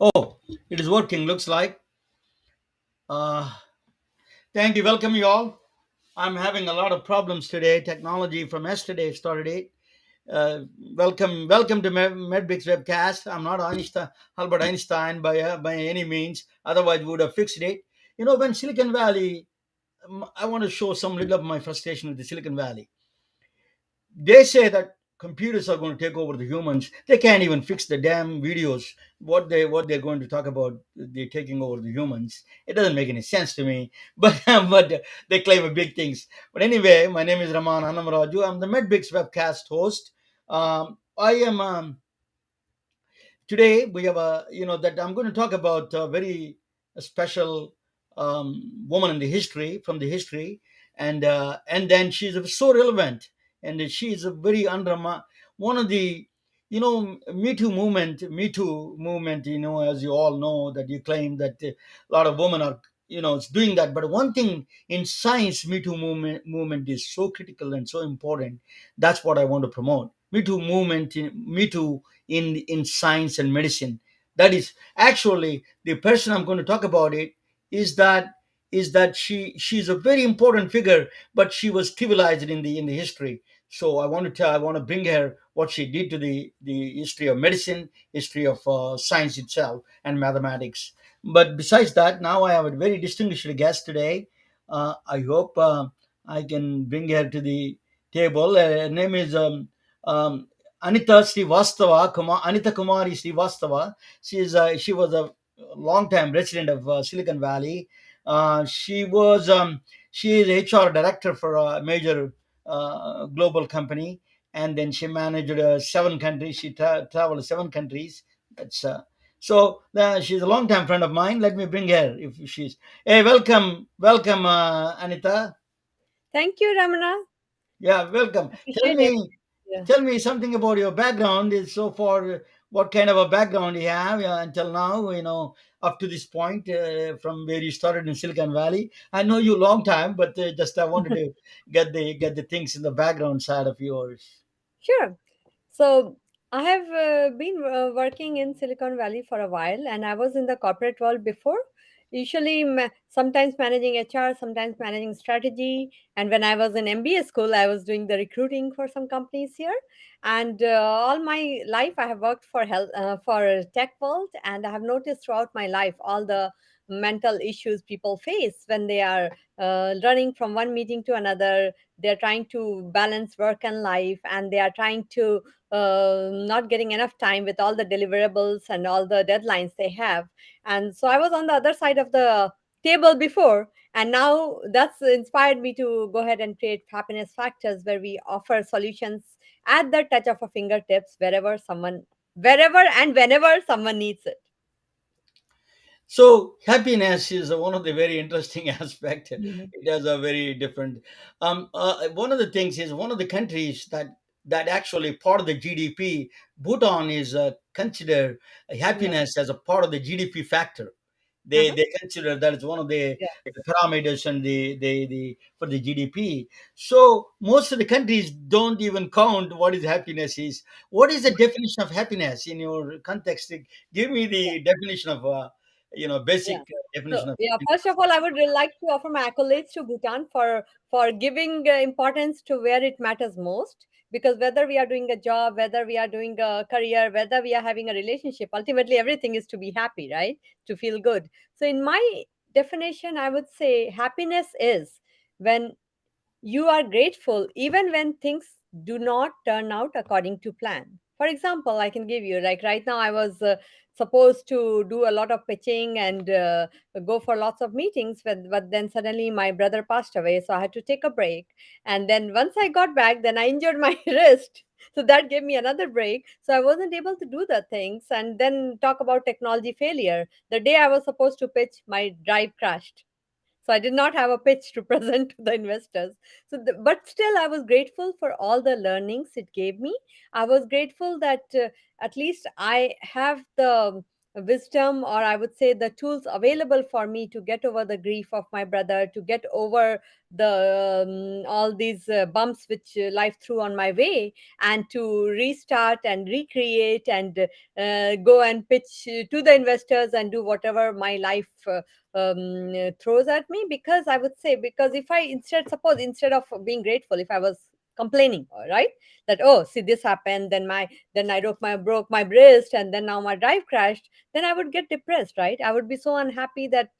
Oh, it is working, looks like. Uh, Thank you. Welcome, you all. I'm having a lot of problems today. Technology from yesterday started it. Uh, welcome to MedBix webcast. I'm not Einstein, Albert Einstein by any means. Otherwise, we would have fixed it. When Silicon Valley, I want to show some little of my frustration with the Silicon Valley. They say that computers are going to take over the humans. They can't even fix the damn videos. What they're going to talk about, they're taking over the humans. It doesn't make any sense to me. But they claim a big things. But anyway, my name is Raman Annamaraju. I'm the MedBix webcast host. I am Today we have a that I'm going to talk about a very special woman in the history from the history, and then she's so relevant, and she is a very one of the Me Too movement. As you all know, that you claim that a lot of women are it's doing that. But one thing in science, Me Too movement is so critical and so important. That's what I want to promote. Me Too in science and medicine. That is actually the person I'm going to talk about. It is that she's a very important figure, but she was trivialized in the history. So I want to bring her what she did to the history of medicine, history of science itself, and mathematics. But besides that, now I have a very distinguished guest today. I hope I can bring her to the table. Her name is Anita Kumari Srivastava. She was a long-time resident of Silicon Valley. She was she is HR director for a major global company, and then she managed 7 countries. She traveled 7 countries. That's she's a long-time friend of mine. Let me bring her. If she's Hey, welcome, Anita. Thank you, Ramana. Yeah, welcome. Tell Appreciate it. me, Yeah. tell me something about your background. Is so far, what kind of a background you have until now? Up to this point, from where you started in Silicon Valley. I know you long time, but just I wanted to get the things in the background side of yours. Sure. So I have been working in Silicon Valley for a while, and I was in the corporate world before. Usually, sometimes managing HR, sometimes managing strategy. And when I was in MBA school, I was doing the recruiting for some companies here. And all my life, I have worked for health, for tech world, and I have noticed throughout my life all the mental issues people face when they are running from one meeting to another. They're trying to balance work and life, and they are trying to not getting enough time with all the deliverables and all the deadlines they have. And so I was on the other side of the table before, and now that's inspired me to go ahead and create Happiness Factors, where we offer solutions at the touch of a fingertips wherever and whenever someone needs it. So happiness is one of the very interesting aspect. Mhm. It has a very different. One of the things is one of the countries that actually part of the GDP. Bhutan is considered Yeah. happiness as a part of the GDP factor. They Uh-huh. they consider that it's one of Yeah. the parameters and the for the GDP. So most of the countries don't even count what is happiness is. What is the definition of happiness in your context? Give me the definition of Yeah. basic So, definition of yeah, first happiness. of all, I would like to offer my accolades to Bhutan for giving importance to where it matters most. Because whether we are doing a job, whether we are doing a career, whether we are having a relationship, ultimately everything is to be happy, right? To feel good. So, in my definition, I would say happiness is when you are grateful even when things do not turn out according to plan. For example, I can give you, like, right now I was supposed to do a lot of pitching and go for lots of meetings, but then suddenly my brother passed away, so I had to take a break. And then once I got back, then I injured my wrist. So that gave me another break. So I wasn't able to do the things. And then talk about technology failure. The day I was supposed to pitch, my drive crashed, so I did not have a pitch to present to the investors. But still, I was grateful for all the learnings it gave me. I was grateful that at least I have the wisdom, or I would say the tools available for me to get over the grief of my brother, to get over the all these bumps which life threw on my way, and to restart and recreate and go and pitch to the investors and do whatever my life throws at me. Because I would say, because if I instead, suppose instead of being grateful, if I was complaining, right, that, oh, see, this happened, then I broke my wrist, and then now my drive crashed, then I would get depressed, right? I would be so unhappy that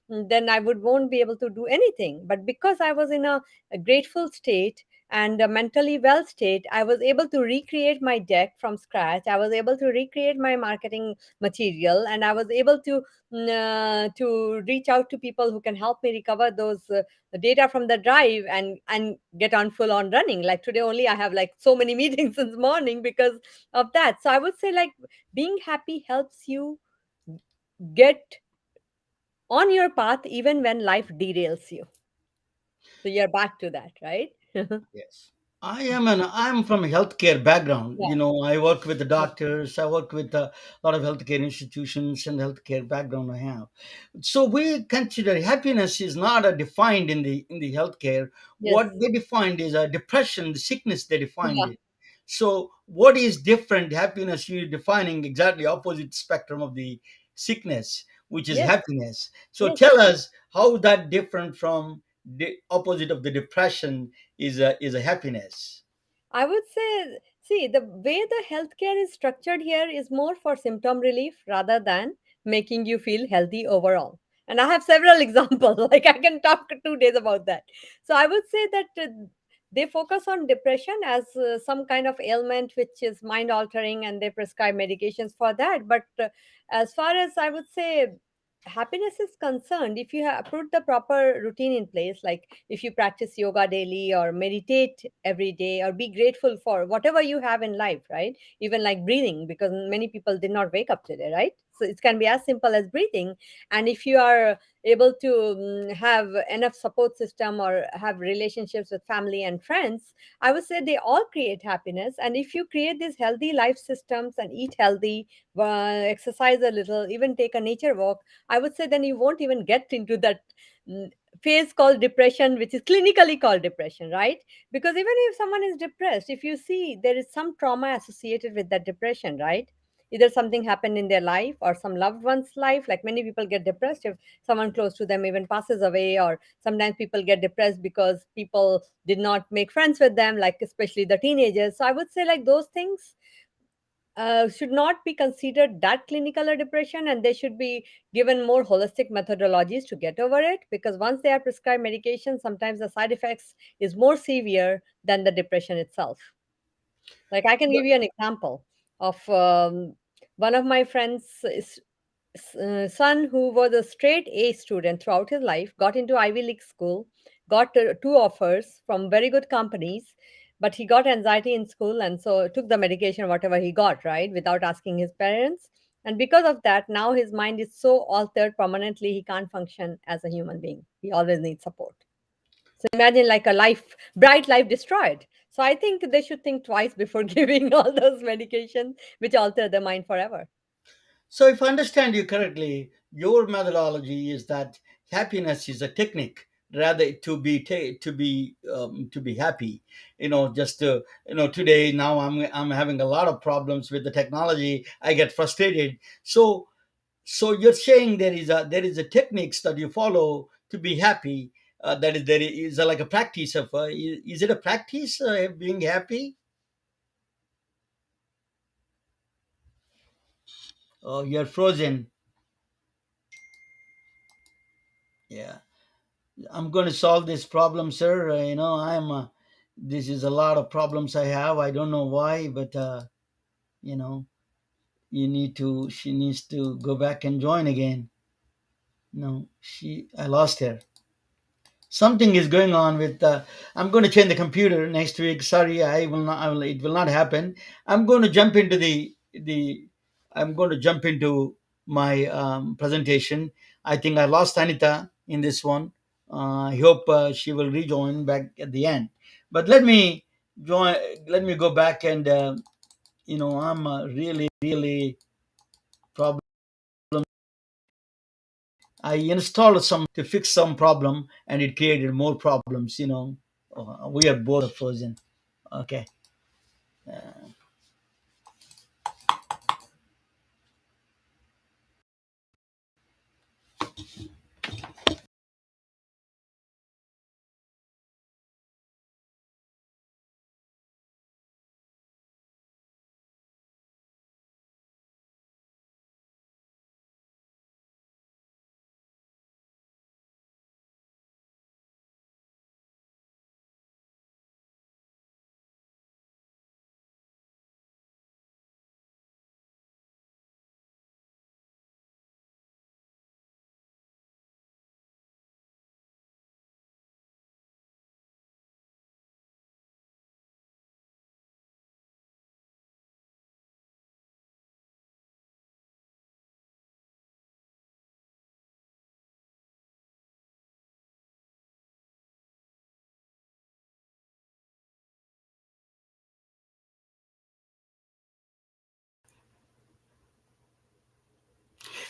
then I would won't be able to do anything. But because I was in a grateful state and a mentally well state, I was able to recreate my deck from scratch. I was able to recreate my marketing material, and I was able to reach out to people who can help me recover those data from the drive, and get on full on running. Like today only, I have like so many meetings since morning because of that. So I would say, like, being happy helps you get on your path even when life derails you. So you're back to that, right? Yes. I'm from a healthcare background. Yeah. You know, I work with the Yeah. doctors. I work with a lot of healthcare institutions and healthcare background I have. So we consider happiness is not a defined in the healthcare. Yes. What they defined is a depression, the sickness they defined Yeah. it. So what is different happiness? You're defining exactly opposite spectrum of the sickness, which is Yes. happiness. So Yes. tell us how that different from the opposite of the depression is a happiness. I would say, see, the way the healthcare is structured here is more for symptom relief rather than making you feel healthy overall. And I have several examples, like I can talk 2 days about that. So I would say that they focus on depression as some kind of ailment which is mind altering, and they prescribe medications for that. But as far as I would say happiness is concerned, if you have put the proper routine in place, like if you practice yoga daily or meditate every day or be grateful for whatever you have in life, right? Even like breathing, because many people did not wake up today, right? So it can be as simple as breathing. And if you are able to have enough support system or have relationships with family and friends, I would say they all create happiness. And if you create these healthy life systems and eat healthy, exercise a little, even take a nature walk, I would say then you won't even get into that mm, phase called depression, which is clinically called depression, right? Because even if someone is depressed, if you see, there is some trauma associated with that depression, right? Either something happened in their life or some loved one's life. Like many people get depressed if someone close to them even passes away, or sometimes people get depressed because people did not make friends with them, like especially the teenagers. So I would say, like, those things should not be considered that clinical a depression, and they should be given more holistic methodologies to get over it, because once they are prescribed medication, sometimes the side effects is more severe than the depression itself. Like I can give you an example of one of my friends' son, who was a straight A student throughout his life, got into Ivy League school, got two offers from very good companies, but he got anxiety in school, and so took the medication, whatever he got, right, without asking his parents. And because of that, now his mind is so altered permanently, he can't function as a human being. He always needs support. So imagine like a life, bright life destroyed. So I think they should think twice before giving all those medications which alter the mind forever. So, if I understand you correctly, your methodology is that happiness is a technique rather to be happy. You know, just to, today now I'm having a lot of problems with the technology. I get frustrated. So you're saying there is a techniques that you follow to be happy. There is like a practice of is it a practice being happy? Oh, you're frozen. Yeah. I'm going to solve this problem, sir. I'm. This is a lot of problems I have. I don't know why, but you know, you need to. She needs to go back and join again. No, she. I lost her. Something is going on with. I'm going to change the computer next week. Sorry, I will not. I will. It will not happen. I'm going to jump into the. I'm going to jump into my presentation. I think I lost Anita in this one. I hope she will rejoin back at the end. But let me join. Let me go back and I'm really, really problem. I installed some to fix some problem, and it created more problems. We are both frozen. Okay.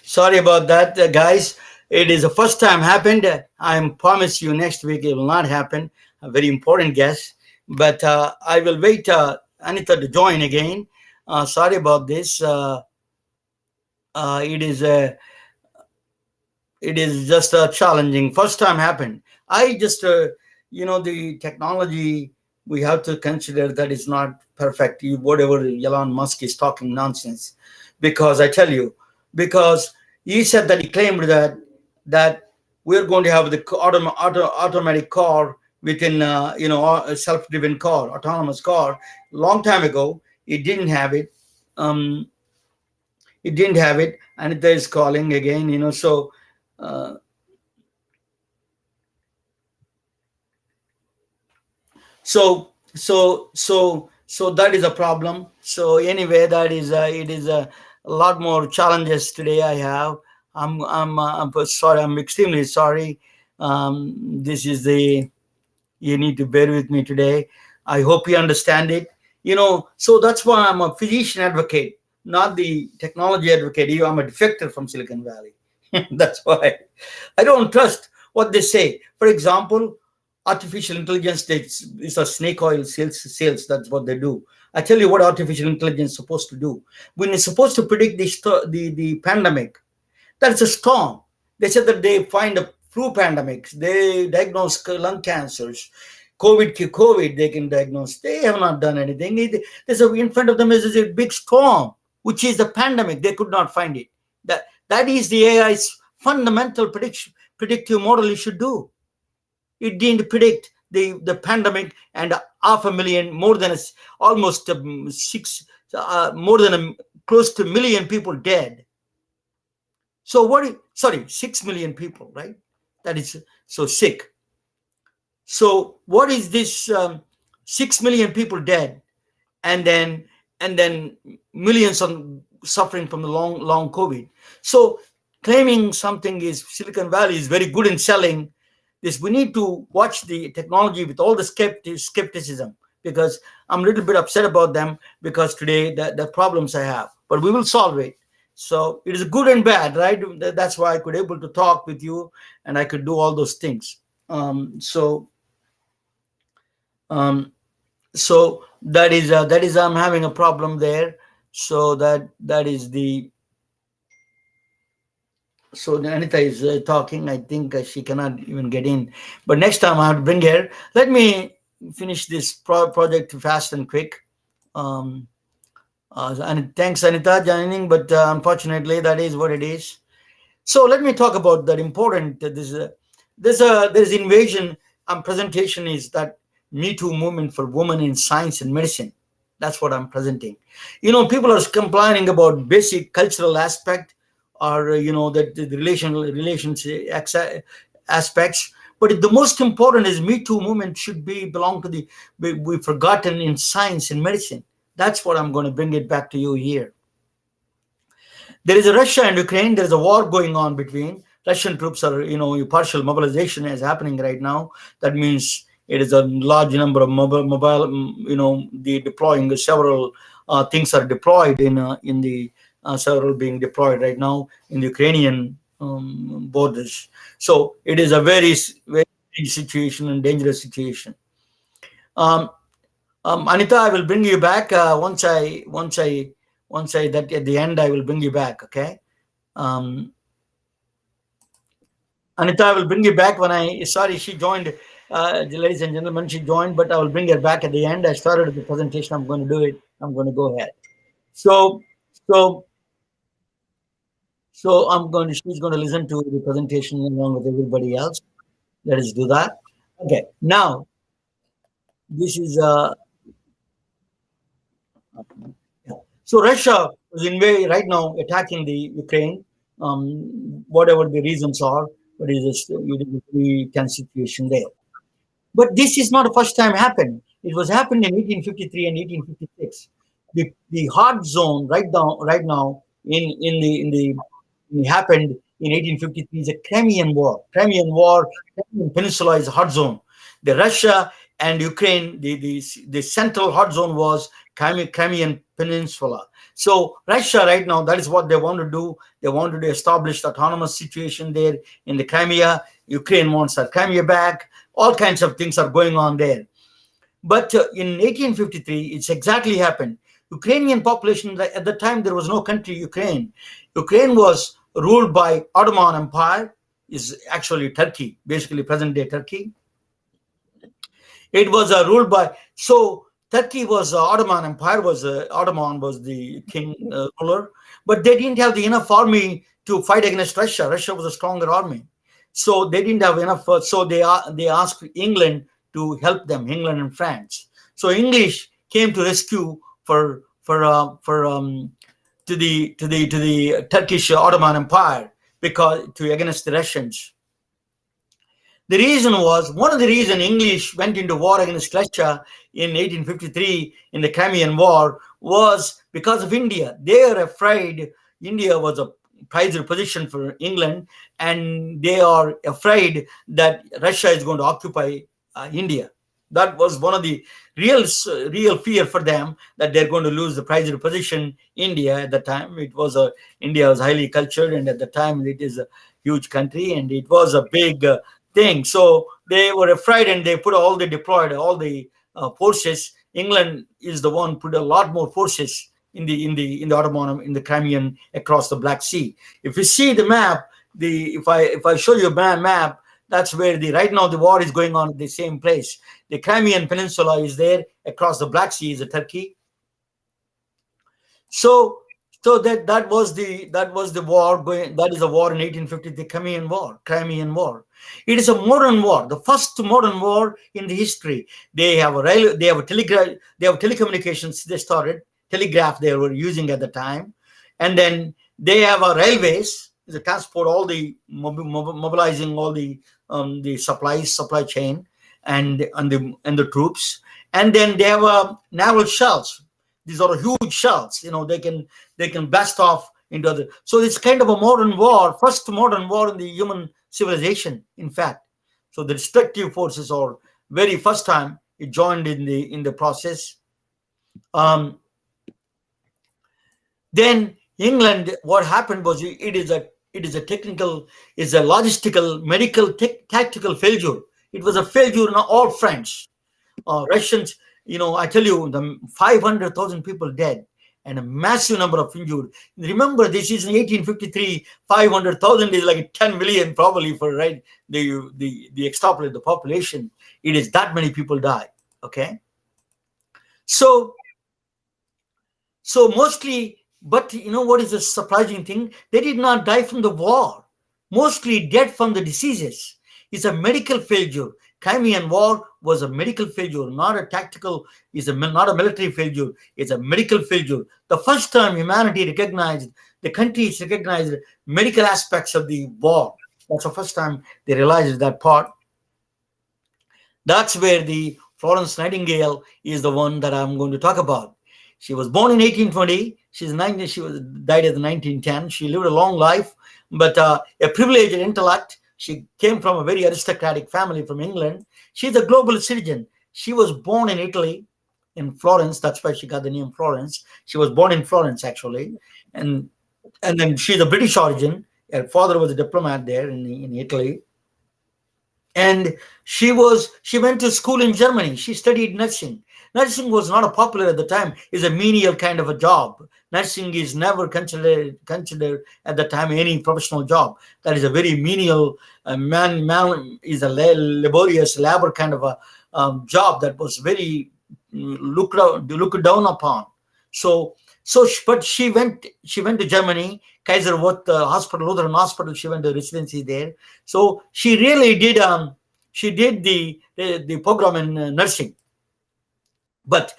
Sorry about that, guys. It is the first time happened. I promise you next week it will not happen. A very important guest, but I will wait Anita to join again. Sorry about this. Uh, it is it is just challenging. First time happened. I just the technology, we have to consider that it's not perfect. Whatever Elon Musk is talking nonsense, because I tell you, because he said that he claimed that we're going to have the automatic car within a self-driven car, autonomous car. Long time ago, it didn't have it. Um, it didn't have it, and it is calling again. So. Uh, so that is a problem. So anyway, that is it is a lot more challenges today I have. I'm sorry, I'm extremely sorry. This is the You need to bear with me today. I hope you understand it. So that's why I'm a physician advocate, not the technology advocate. I'm a defector from Silicon Valley. That's why I don't trust what they say. For example, artificial intelligence is a snake oil sales. That's what they do. I tell you what artificial intelligence is supposed to do. When it's supposed to predict the pandemic, that's a storm. They said that they find a flu pandemics. They diagnose lung cancers. COVID, they can diagnose. They have not done anything. In front of them is a big storm, which is the pandemic. They could not find it. That is the AI's fundamental predictive model you should do. It didn't predict the pandemic and half a million, more than almost more than close to a million people dead. So sorry, 6 million people, right? That is so sick. So what is this 6 million people dead, and then millions suffering from the long COVID? So claiming something is Silicon Valley is very good in selling this. We need to watch the technology with all the skepticism, because I'm a little bit upset about them, because today the problems I have, but we will solve it. So it is good and bad, right? That's why I could able to talk with you, and I could do all those things. Um, so that is I'm having a problem there. So that is the so Anita is talking. I think she cannot even get in, but next time I have to bring her. Let me finish this project fast and quick. Um, and thanks, Anita, joining, but unfortunately that is what it is. So let me talk about that important. There's invasion. Presentation is that Me Too movement for women in science and medicine. That's what I'm presenting. People are complaining about basic cultural aspect, or that the relationship aspects. But the most important is Me Too movement should belong to we forgotten in science and medicine. That's what I'm going to bring it back to you here. There is a Russia and Ukraine. There is a war going on between. Russian troops are, partial mobilization is happening right now. That means it is a large number of mobile the deploying several things are deployed in the several being deployed right now in the Ukrainian borders. So it is a very strange situation and dangerous situation. Um, Anita, I will bring you back once I that at the end I will bring you back. Okay. Um, Anita, I will bring you back when I. Sorry, she joined. Ladies and gentlemen, she joined, but I will bring her back at the end. I started the presentation. I'm going to do it. I'm going to go ahead. So, so, so I'm going to. She's going to listen to the presentation along with everybody else. Let us do that. Okay. Now, this is yeah. So Russia is right now attacking the Ukraine. Whatever the reasons are, but it is a very tense situation there. But this is not the first time happened. It was happened in 1853 and 1856. The hard zone right now happened in 1853 is a Crimean War. Crimean Peninsula is a hard zone. The Russia and Ukraine, the central hard zone was Crimean Peninsula. So Russia right now, that is what they want to do. They wanted to establish autonomous situation there in the Crimea. Ukraine wants that Crimea back. All kinds of things are going on there. But in 1853, it's exactly happened. Ukrainian population, at the time, there was no country, Ukraine. Ukraine was ruled by Ottoman Empire, is actually Turkey, basically present-day Turkey. It was ruled by, so Turkey was Ottoman Empire, Ottoman was the king ruler, but they didn't have the enough army to fight against Russia. Russia was a stronger army. So they didn't have enough, so they asked England to help them, England and France. So English came to rescue to the Turkish Ottoman Empire because to against the Russians. The reason was one of the reason English went into war against Russia in 1853 in the Crimean War was because of India. They are afraid India was a prized position for England, and they are afraid that Russia is going to occupy India. That was one of the real fear for them, that they're going to lose the prized position. India at the time, India was highly cultured, and at the time it is a huge country, and it was a big thing. So they were afraid, and they deployed all the forces. England is the one put a lot more forces in the Ottoman, in the Crimean, across the Black Sea. If you see the map, if I show you a map, that's where right now the war is going on at the same place. The Crimean Peninsula is there, across the Black Sea is Turkey. So that was the war going. That is a war in 1850, the Crimean War. It is a modern war, the first modern war in the history. They have telecommunications. They started telegraph they were using at the time, and then they have railways to transport all the mobilizing all the supply chain and the troops, and then they have naval shells. These are huge shells. They can blast off into other. So it's kind of a modern war, first modern war in the human civilization, in fact. So the destructive forces are very first time it joined in the process. Then England, what happened was it is a logistical, medical, tactical failure. It was a failure on all fronts. Russians, I tell you, the 500,000 people dead and a massive number of injured. Remember, this is in 1853. 500,000 is like 10 million, probably, for right the extrapolate the population. It is that many people die. Okay, so mostly. But what is the surprising thing? They did not die from the war. Mostly dead from the diseases. It's a medical failure. Crimean War was a medical failure, not a tactical. Not a military failure. It's a medical failure. The first time humanity recognized, the countries recognized medical aspects of the war. That's the first time they realized that part. That's where the Florence Nightingale is the one that I'm going to talk about. She was born in 1820. She's 90. She died in 1910. She lived a long life, but a privileged intellect. She came from a very aristocratic family from England. She's a global citizen. She was born in Italy, in Florence. That's why she got the name Florence. She was born in Florence, actually, and then she's a British origin, Her father was a diplomat there in Italy, and she went to school in Germany. She studied nursing. Nursing was not a popular at the time. It's a menial kind of a job. Nursing is never considered at the time any professional job. That is a very menial, man is a laborious labor kind of a job that was very looked down upon. So but she went to Germany, Kaiserwerth Hospital, Lutheran Hospital. She went to residency there. So she really did she did the program in nursing. But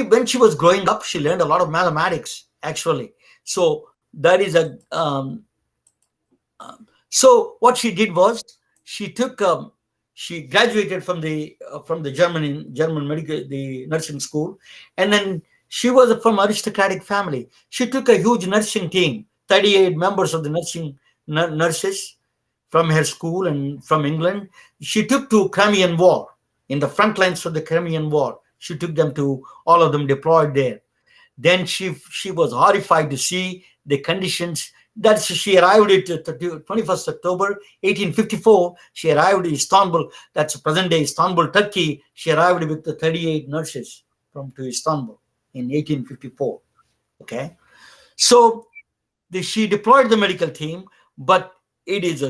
when she was growing up, she learned a lot of mathematics actually. So that is a so what she did was she took she graduated from the German medical the nursing school, and then she was from aristocratic family. She took a huge nursing team, 38 members of the nurses from her school and from England. She took to Crimean War, in the front lines of the Crimean War. She took them to, all of them deployed there. Then she was horrified to see the conditions. That she arrived at 21st October 1854. She arrived in Istanbul. That's present day Istanbul, Turkey. She arrived with the 38 nurses to Istanbul in 1854. Okay, so she deployed the medical team, but it is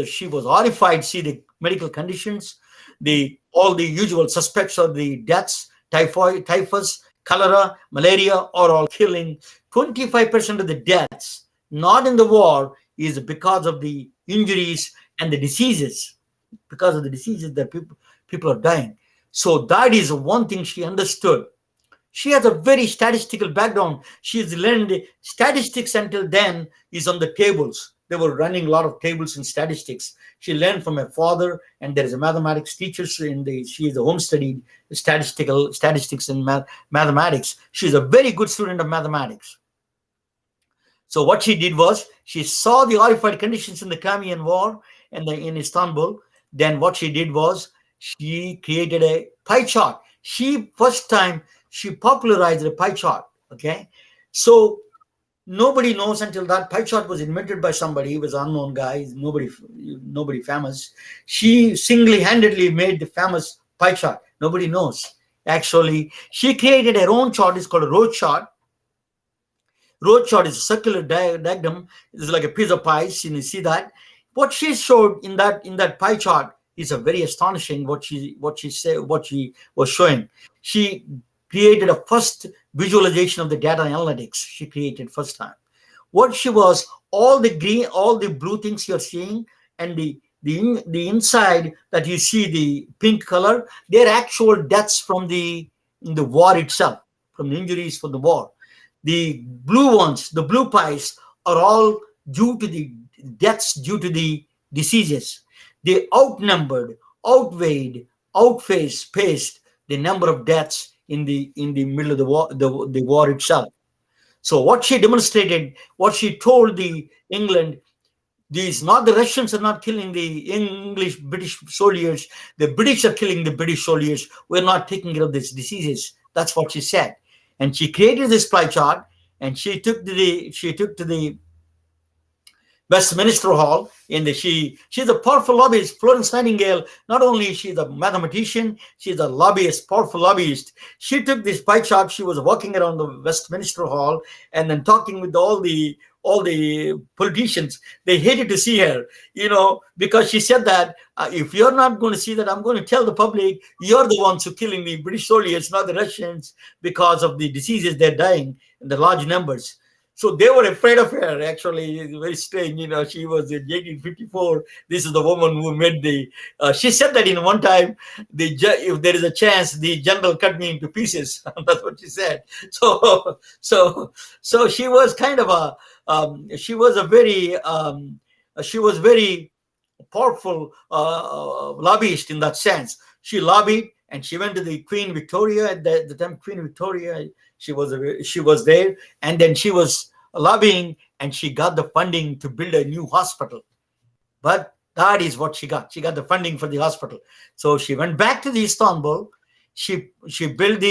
she was horrified to see the medical conditions, all the usual suspects of the deaths, typhoid, typhus, cholera, malaria are all killing. 25% of the deaths, not in the war, is because of the injuries and the diseases, because of the diseases that people are dying. So that is one thing she understood. She has a very statistical background. She's learned statistics until then is on the tables. They were running a lot of tables in statistics. She learned from her father, and there is a mathematics teacher she is a home studied statistics and mathematics. She's a very good student of mathematics. So what she did was she saw the horrified conditions in the Crimean War and in Istanbul. Then what she did was she created a pie chart. First time she popularized the pie chart. Okay, so nobody knows until that pie chart was invented by somebody. He was an unknown guy, nobody famous. She single-handedly made the famous pie chart. Nobody knows. Actually, she created her own chart. It's called a Rhodes chart. Rhodes chart is a circular diagram. It's like a piece of pie. You see that. What she showed in that pie chart is a very astonishing. What she was showing. She created a first visualization of the data analytics. She created first time. What she was, all the green, all the blue things you're seeing, and the inside that you see the pink color, they're actual deaths from the war itself, from the injuries from the war. The blue ones, the blue pies, are all due to the deaths due to the diseases. They outnumbered, outweighed, outpaced the number of deaths in the middle of the war itself. So what she demonstrated, what she told the England, not the Russians are not killing the British soldiers. The British are killing the British soldiers. We're not taking care of these diseases. That's what she said. And she created this pie chart, and she took to the Westminster Hall. She's a powerful lobbyist. Florence Nightingale, not only is she a mathematician, she's a lobbyist, powerful lobbyist. She took this pie chart. She was walking around the Westminster Hall and then talking with all the politicians. They hated to see her, because she said that if you're not going to see that, I'm going to tell the public you're the ones who are killing the British soldiers, not the Russians, because of the diseases they're dying in the large numbers. So they were afraid of her. Actually, it's very strange. She was in 1854. This is the woman who made she said that in one time, if there is a chance, the general cut me into pieces. That's what she said. So she was kind of she was very powerful lobbyist in that sense. She lobbied, and she went to the Queen Victoria at the time. Queen Victoria, she was there, and then she was lobbying, and she got the funding to build a new hospital. But that is what she got. She got the funding for the hospital. So she went back to the Istanbul. She built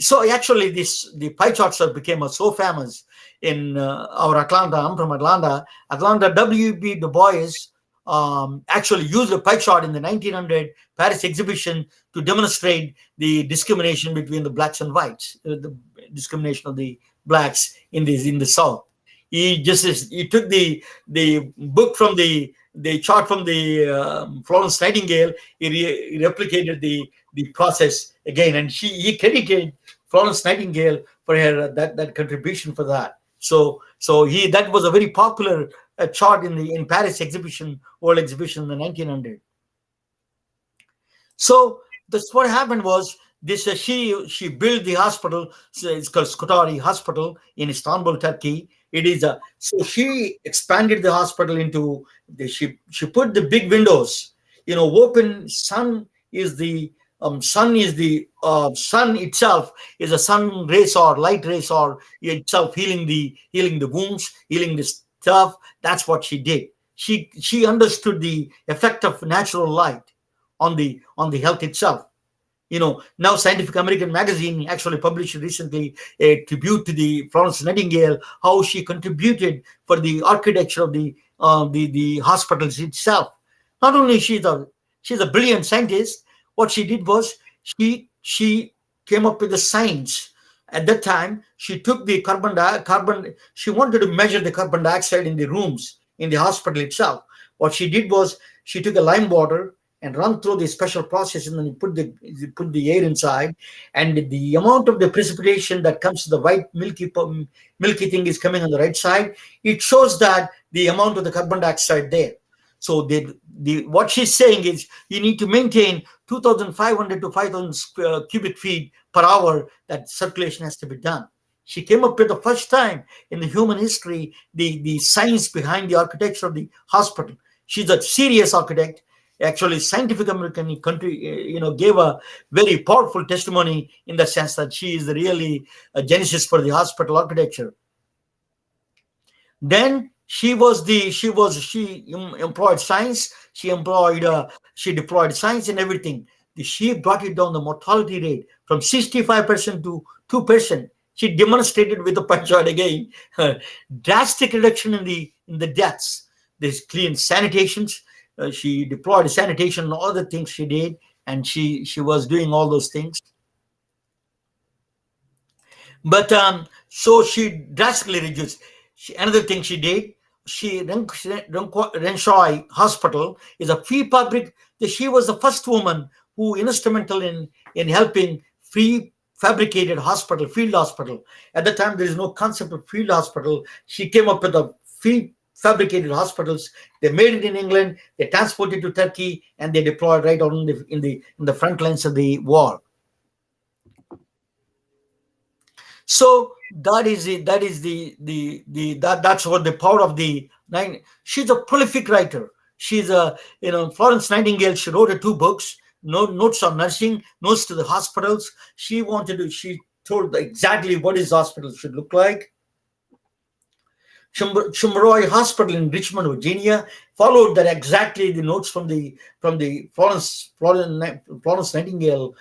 So actually the pie charts have became so famous in our Atlanta. I'm from Atlanta. Atlanta, W.B. Du Bois actually used a pie chart in the 1900 Paris exhibition to demonstrate the discrimination between the blacks and whites, the discrimination of the blacks in the South. He took the book from the chart from the Florence Nightingale. He replicated the process again, and he credited Florence Nightingale for her that contribution for that. So he that was a very popular chart in Paris exhibition, World Exhibition in the 1900. So this what happened was this she built the hospital. So it's called Skutari Hospital in Istanbul, Turkey. It is a so she expanded the hospital into she put the big windows. Open sun is the sun itself is a sun rays or light rays or itself healing the wounds, healing the stuff. That's what she did. She understood the effect of natural light on the health itself. Now Scientific American magazine actually published recently a tribute to the Florence Nightingale, how she contributed for the architecture of the hospitals itself. Not only she's a brilliant scientist. What she did was she came up with the science. At that time, she took the carbon. She wanted to measure the carbon dioxide in the rooms in the hospital itself. What she did was she took a lime water and run through the special process, and then you put the air inside, and the amount of the precipitation that comes to the white milky thing is coming on the right side. It shows that the amount of the carbon dioxide there. So the what she's saying is you need to maintain 2,500 to 5,000 cubic feet per hour. That circulation has to be done. She came up with the first time in the human history the science behind the architecture of the hospital. She's a serious architect. Actually, Scientific American country, gave a very powerful testimony in the sense that she is really a genesis for the hospital architecture. Then she employed science. She deployed science and everything. She brought it down the mortality rate from 65% to 2%. She demonstrated with the punchard again drastic reduction in the deaths. There's clean sanitations. She deployed sanitation and all the things she did, and she was doing all those things. But so she drastically reduced. Another thing she did, Renshaw Hospital is a free public. She was the first woman who instrumental in helping free fabricated hospital, field hospital. At the time, there is no concept of field hospital. She came up with a free fabricated hospitals. They made it in England. They transported to Turkey, and they deployed right on in the front lines of the war. So that is it. That's what the power of the nine. She's a prolific writer. She's Florence Nightingale. She wrote two books. Notes on nursing, notes to the hospitals. She told exactly what his hospital should look like. Chumroy Hospital in Richmond, Virginia, followed that exactly the notes from the Florence Nightingale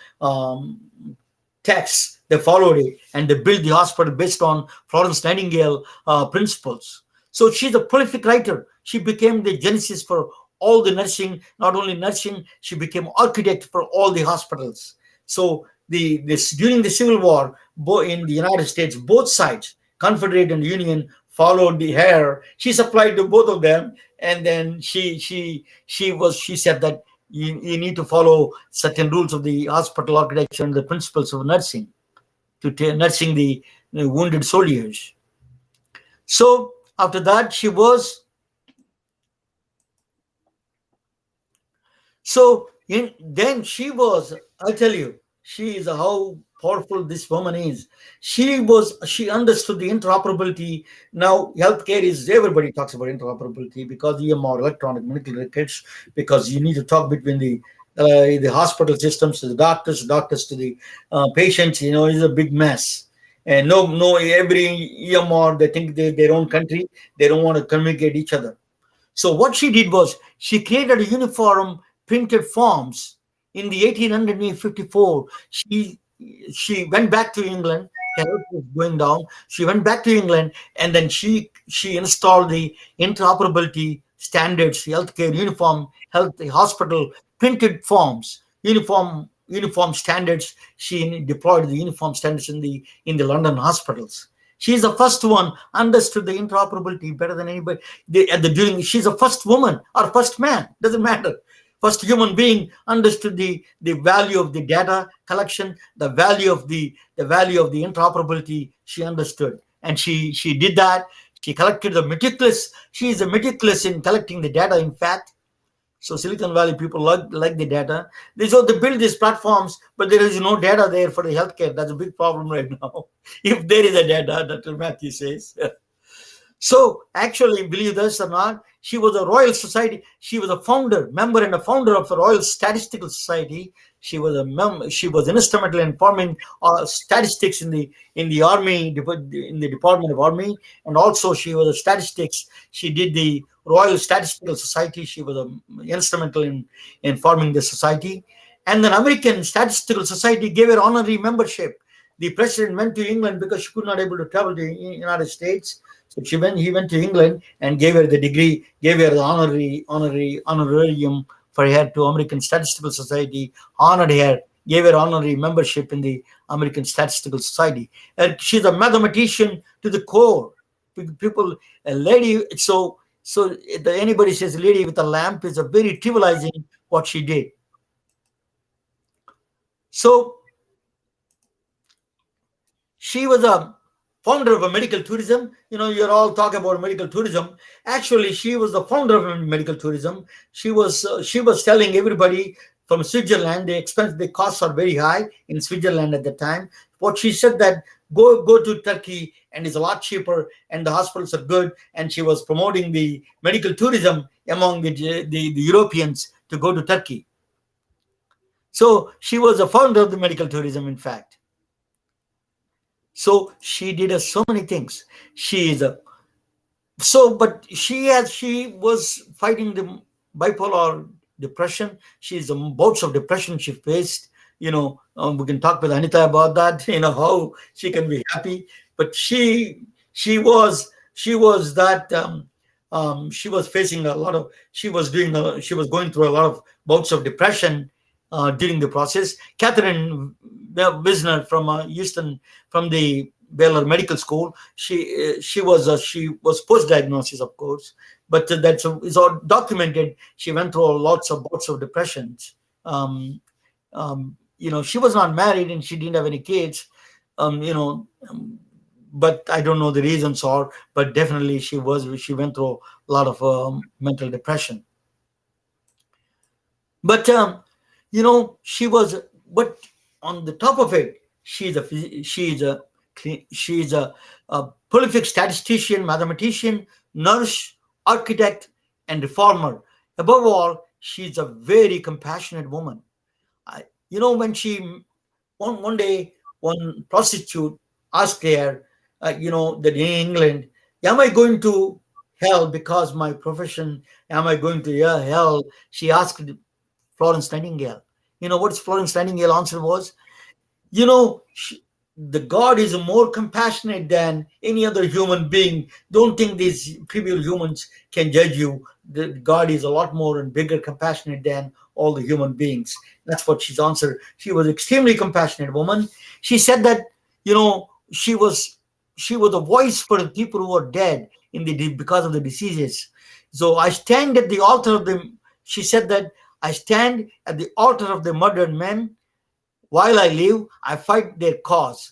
text. They followed it and they built the hospital based on Florence Nightingale principles. So she's a prolific writer. She became the genesis for all the nursing. Not only nursing, she became architect for all the hospitals. So during the Civil War, in the United States, both sides, Confederate and Union, followed her. She supplied to both of them, and then she said that you need to follow certain rules of the hospital architecture and the principles of nursing nursing the wounded soldiers. So after that, then she was. I tell you, she is how powerful this woman is. She understood the interoperability. Now healthcare is everybody talks about interoperability because EMR, electronic medical records, because you need to talk between the hospital systems to the doctors to the patients. It's a big mess. And no, every EMR they think their own country. They don't want to communicate each other. So what she did was she created a uniform printed forms in the 1854. she went back to England. Her health was going down. She went back to England, and then she installed the interoperability standards, healthcare uniform, health hospital printed forms, uniform standards. She deployed the uniform standards in the London hospitals. She's the first one understood the interoperability better than anybody. She's the first woman or first man, doesn't matter. First human being understood the value of the data collection, the value of the interoperability. She understood, and she did that. She collected the meticulous. She is a meticulous in collecting the data. In fact, so Silicon Valley people like the data. They build these platforms, but there is no data there for the healthcare. That's a big problem right now. If there is a data, Dr. Matthew says. So actually, believe this or not, she was a Royal Society. She was a member and a founder of the Royal Statistical Society. She was instrumental in forming statistics in the army, in the Department of Army, and also she was a statistics. She did the Royal Statistical Society. She was instrumental in forming the society, and then American Statistical Society gave her honorary membership. The president went to England because she could not able to travel to the United States. So he went to England and gave her the degree, gave her the honorarium for her to American Statistical Society, honored her, gave her honorary membership in the American Statistical Society. And she's a mathematician to the core. People, a lady, so if anybody says lady with a lamp is a very trivializing what she did. So she was a founder of a medical tourism. You're all talking about medical tourism. Actually, she was the founder of medical tourism. She was telling everybody from Switzerland, the costs are very high in Switzerland at the time. What she said that go to Turkey and it's a lot cheaper and the hospitals are good. And she was promoting the medical tourism among the Europeans to go to Turkey. So she was a founder of the medical tourism, in fact. So she did so many things. But she was fighting the bipolar depression. She's bouts of depression she faced. We can talk with Anita about that. How she can be happy, but she was that. She was facing a lot of. She was going through a lot of bouts of depression during the process. Catherine Wisner from Houston, from the Baylor Medical School, she was post-diagnosis, of course, but it's all documented. She went through lots of bouts of depressions. She was not married and she didn't have any kids. But I don't know the reasons but definitely she went through a lot of mental depression. But but on the top of it, she's a prolific statistician, mathematician, nurse, architect, and reformer. Above all, she's a very compassionate woman. When one day, one prostitute asked her, that in England, am I going to hell because my profession? Am I going to hell? She asked Florence Nightingale. What Florence Nightingale answer was? The God is more compassionate than any other human being. Don't think these trivial humans can judge you. The God is a lot more and bigger compassionate than all the human beings. That's what she's answered. She was extremely compassionate woman. She said that she was a voice for the people who are dead because of the diseases. So I stand at the altar of them. She said that I stand at the altar of the murdered men. While I live, I fight their cause.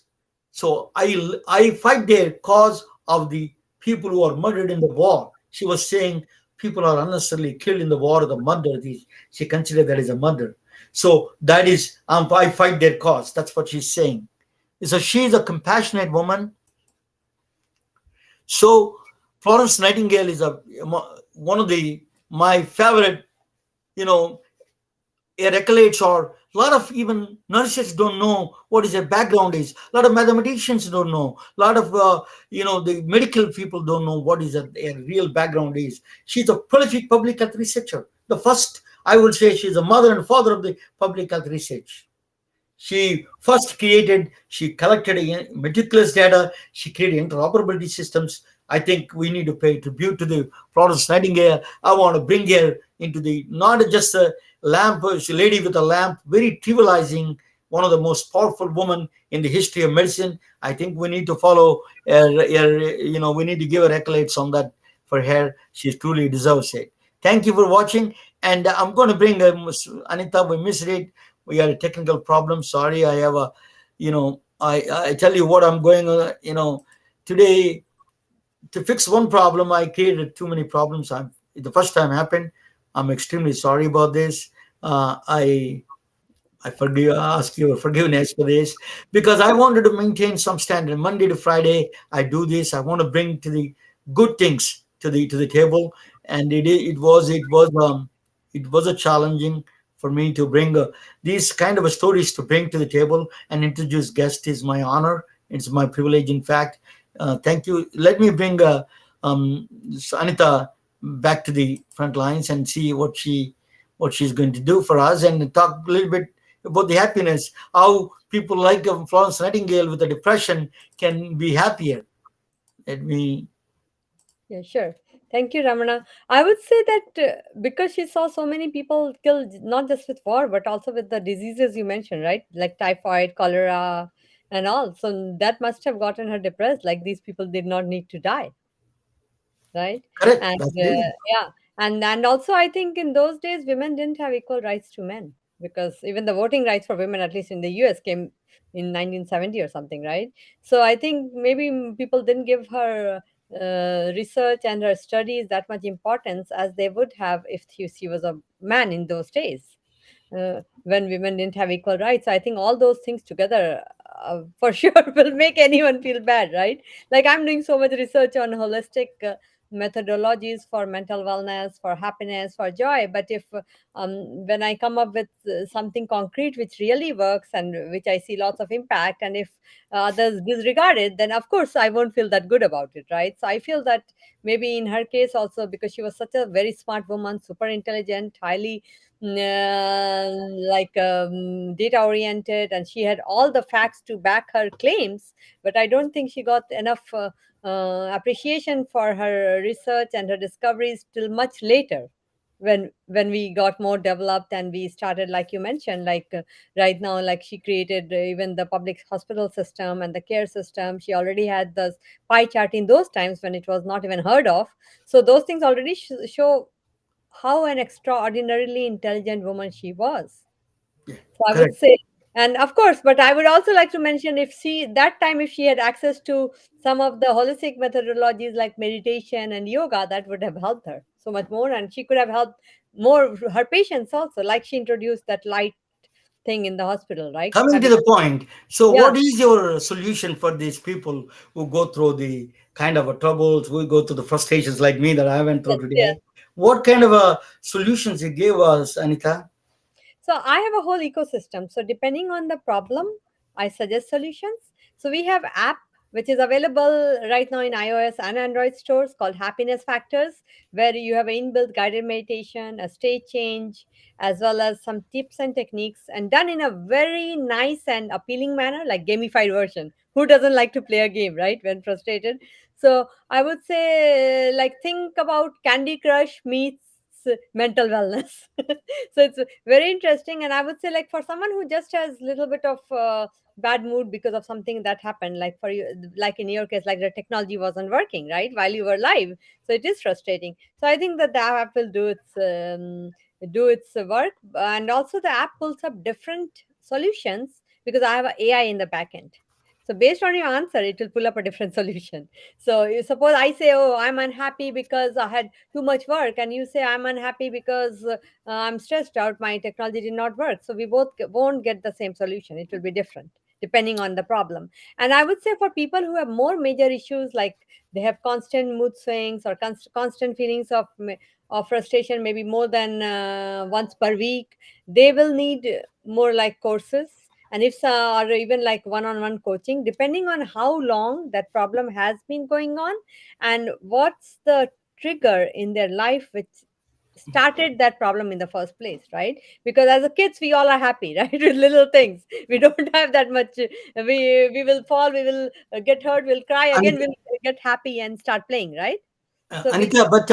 So I fight their cause of the people who are murdered in the war. She was saying people are unnecessarily killed in the war or the murder. She considered that as a murder. So that is, I fight their cause. That's what she's saying. So she's a compassionate woman. So Florence Nightingale is one of my favorite, accolades. Or a lot of even nurses don't know what their background is. A lot of mathematicians don't know. A lot of the medical people don't know what their real background is. She's a prolific public health researcher. The first, I will say, she's a mother and father of the public health research. She collected a meticulous data. She created interoperability systems. I think we need to pay tribute to the Florence Nightingale. I want to bring her into the, not just a lamp, she's a lady with a lamp, very trivializing one of the most powerful women in the history of medicine. I think we need to follow we need to give her accolades on that for her. She truly deserves it. Thank you for watching. And I'm going to bring Anita. We missed it. We had a technical problem. Sorry, I have a, I tell you what I'm going on. Today, to fix one problem, I created too many problems. The first time happened. I'm extremely sorry about this. I ask your forgiveness for this because I wanted to maintain some standard. Monday to Friday, I do this. I want to bring to the good things to the table, and it was a challenging for me to bring these kind of stories to bring to the table and introduce guests. Is my honor. It's my privilege. In fact, thank you. Let me bring Anita back to the front lines and see what she's going to do for us and talk a little bit about the happiness, how people like Florence Nightingale with the depression can be happier. Let me. Yeah, sure. Thank you, Ramana. I would say that because she saw so many people killed, not just with war, but also with the diseases you mentioned, right? Like typhoid, cholera, and all. So that must have gotten her depressed. Like these people did not need to die, right? Correct. And That's it. yeah, and also I think in those days women didn't have equal rights to men, because even the voting rights for women, at least in the US, came in 1970 or something, right? So I think maybe people didn't give her research and her studies that much importance as they would have if she was a man in those days, when women didn't have equal rights. I think all those things together for sure will make anyone feel bad, right? Like I'm doing so much research on holistic methodologies for mental wellness, for happiness, for joy. But if when I come up with something concrete which really works and which I see lots of impact, and if others disregard it, then of course I won't feel that good about it, right? So I feel that maybe in her case also, because she was such a very smart woman, super intelligent, highly data oriented, and she had all the facts to back her claims, but I don't think she got enough appreciation for her research and her discoveries till much later, when we got more developed and we started, like you mentioned, right now, like she created even the public hospital system and the care system. She already had the pie chart in those times when it was not even heard of. So those things already show how an extraordinarily intelligent woman she was. Yeah, So I would correct. say, and of course, but I would also like to mention, if she that time, if she had access to some of the holistic methodologies like meditation and yoga, that would have helped her so much more, and she could have helped more her patients also. Like she introduced that light thing in the hospital, right? Coming Have to you? the point, so Yeah. what is your solution for these people who go through the kind of a troubles, who go through the frustrations like me that I went through Yes. Yes. today? What kind of a solutions you gave us, Anita? So I have a whole ecosystem. So depending on the problem, I suggest solutions. So we have app which is available right now in iOS and Android stores called Happiness Factors, where you have an inbuilt guided meditation, a state change, as well as some tips and techniques, and done in a very nice and appealing manner, like gamified version. Who doesn't like to play a game, right? When frustrated. So I would say, like, think about Candy Crush meets mental wellness. So it's very interesting, and I would say, like, for someone who just has little bit of bad mood because of something that happened, like for you, like in your case, like the technology wasn't working right while you were live, so it is frustrating. So I think that the app will do its work, and also the app pulls up different solutions because I have a AI in the back end. So based on your answer, it will pull up a different solution. So you suppose I say, oh, I'm unhappy because I had too much work, and you say I'm unhappy because I'm stressed out, my technology did not work. So we both won't get the same solution. It will be different depending on the problem. And I would say for people who have more major issues, like they have constant mood swings or constant feelings of frustration, maybe more than once per week, they will need more like courses. And if so, or even like one-on-one coaching, depending on how long that problem has been going on and what's the trigger in their life which started that problem in the first place, right? Because as a kids we all are happy, right? With little things, we don't have that much. We will fall, we will get hurt, we'll cry again, And we'll get happy and start playing, right? So we Anita, but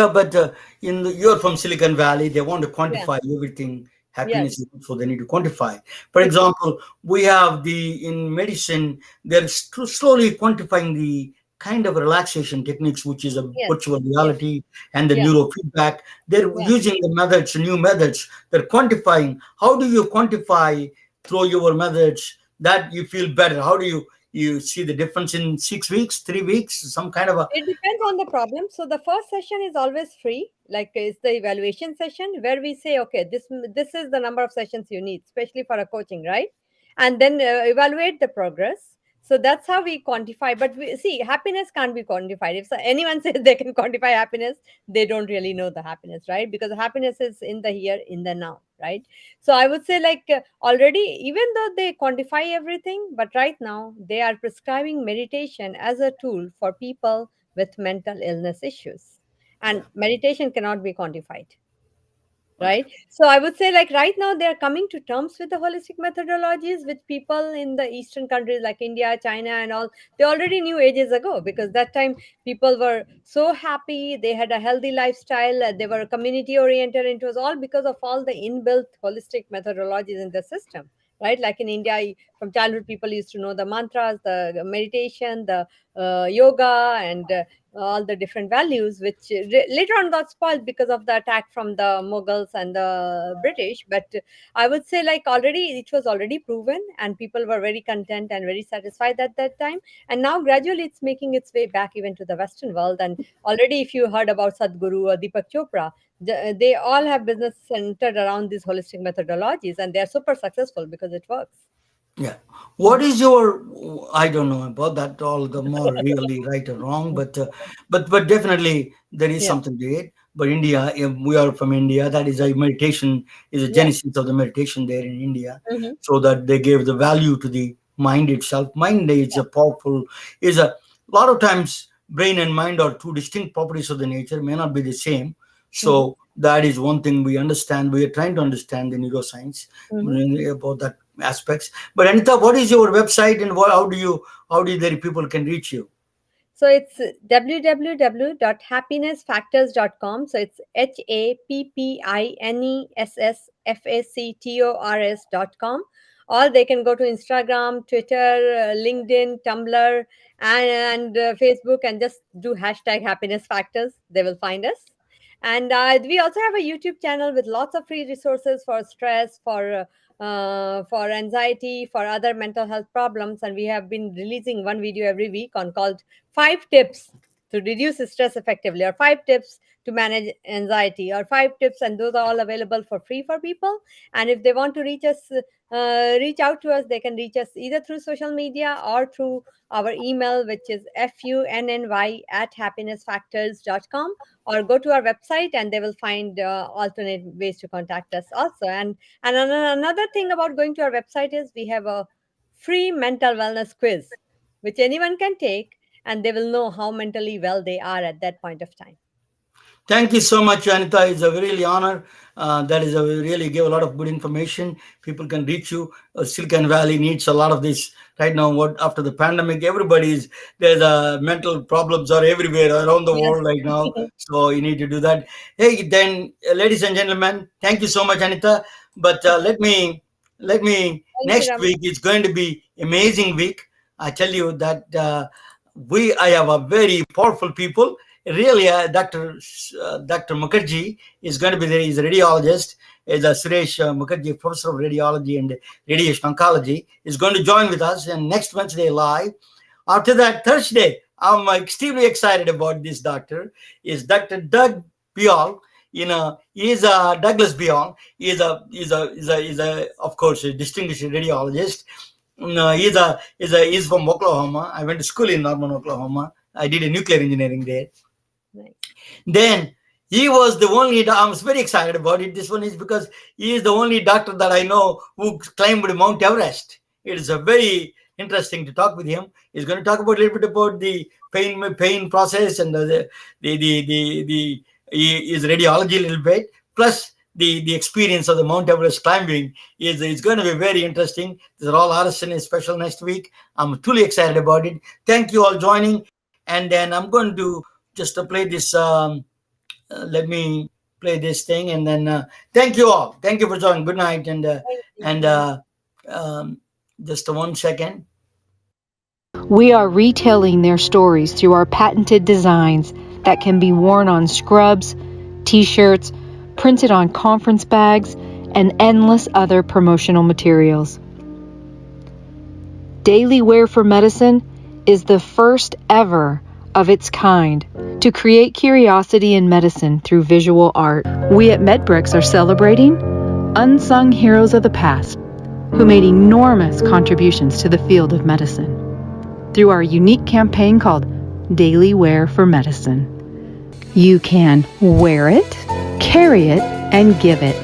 you're from Silicon Valley. They want to yeah, quantify everything. Happiness yes, is good, so they need to quantify. For exactly, example, we have the in medicine they're slowly quantifying the kind of relaxation techniques, which is a yes, virtual yes, reality and the yeah, neurofeedback. They're yeah. using the methods, new methods. They're quantifying. How do you quantify through your methods that you feel better? How do you see the difference in 6 weeks, 3 weeks, some kind of a It depends on the problem. So the first session is always free, like it's the evaluation session where we say, okay, this is the number of sessions you need, especially for a coaching, right? And then evaluate the progress. So that's how we quantify. But we see, happiness can't be quantified. If anyone says they can quantify happiness, they don't really know the happiness, right? Because happiness is in the here, in the now, right? So I would say, like, already, even though they quantify everything, but right now they are prescribing meditation as a tool for people with mental illness issues. yeah. And meditation cannot be quantified, Okay. right? So I would say, like, right now they are coming to terms with the holistic methodologies, which people in the eastern countries like India, China, and all, they already knew ages ago, because that time people were so happy, they had a healthy lifestyle, they were community oriented. It was all because of all the inbuilt holistic methodologies in the system, right? Like in India, from childhood people used to know the mantras, the meditation, the yoga, and all the different values, which later on got spoiled because of the attack from the Mughals and the British. But I would say, like, already it was already proven, and people were very content and very satisfied at that time. And now gradually it's making its way back even to the Western world. And already, if you heard about Sadhguru or Deepak Chopra, they all have business centered around these holistic methodologies, and they are super successful because it works. Yeah. What is your? I don't know about that all the more really right or wrong, but definitely there is Yeah. something to it. But India, if we are from India. That is a meditation is a Yeah. genesis of the meditation there in India, Hmm. so that they gave the value to the mind itself. Mind is Yeah. a powerful is a lot of times brain and mind are two distinct properties of the nature, may not be the same. Hmm. So that is one thing we understand. We are trying to understand the neuroscience Hmm. about that aspects. But Anita, what is your website and how do the people can reach you? So it's www.happinessfactors.com. So it's HAPPINESSFACTORS.com. Or they can go to Instagram, Twitter, LinkedIn, Tumblr, and Facebook, and just do hashtag happiness factors. They will find us. And we also have a YouTube channel with lots of free resources for stress, for anxiety, for other mental health problems. And we have been releasing one video every week on called 5 tips to reduce stress effectively, or 5 tips to manage anxiety, or 5 tips, and those are all available for free for people. And if they want to reach us, reach out to us, they can reach us either through social media or through our email, which is funny@happinessfactors.com, or go to our website and they will find alternate ways to contact us also. And another thing about going to our website is we have a free mental wellness quiz, which anyone can take, and they will know how mentally well they are at that point of time. Thank you so much, Anita. It's a really honor. That is a really give a lot of good information. People can reach you. Silicon Valley needs a lot of this right now. What after the pandemic, everybody's there's mental problems are everywhere around the Yes. world right now. So you need to do that. Hey, then, ladies and gentlemen, thank you so much, Anita. But let me Thank you, next Raman. week. It's going to be amazing week. I tell you that I have a very powerful people. Really, Dr. Mukherjee is going to be there. He's a radiologist. Is a Suresh Mukherjee, professor of radiology and radiation oncology, is going to join with us and next Wednesday live. After that, Thursday, I'm extremely excited about this doctor. Is Dr. Doug Bial. He is Douglas Bial. He is of course a distinguished radiologist. No, he's from Oklahoma. I went to school in Norman, Oklahoma. I did a nuclear engineering there. Nice. Then he was the only. I was very excited about it. This one is because he is the only doctor that I know who climbed Mount Everest. It is a very interesting to talk with him. He's going to talk about a little bit about the pain process and the his radiology a little bit. plus the experience of the Mount Everest climbing is going to be very interesting. These are all RSNA special next week. I'm truly excited about it. Thank you all joining, and then I'm going to just to play this. Let me play this thing, and then thank you all. Thank you for joining. Good night, Thank and you. um, just 1 second. We are retelling their stories through our patented designs that can be worn on scrubs, t-shirts, printed on conference bags, and endless other promotional materials. Daily Wear for Medicine is the first ever of its kind to create curiosity in medicine through visual art. We at MedBricks are celebrating unsung heroes of the past who made enormous contributions to the field of medicine through our unique campaign called Daily Wear for Medicine. You can wear it, carry it, and give it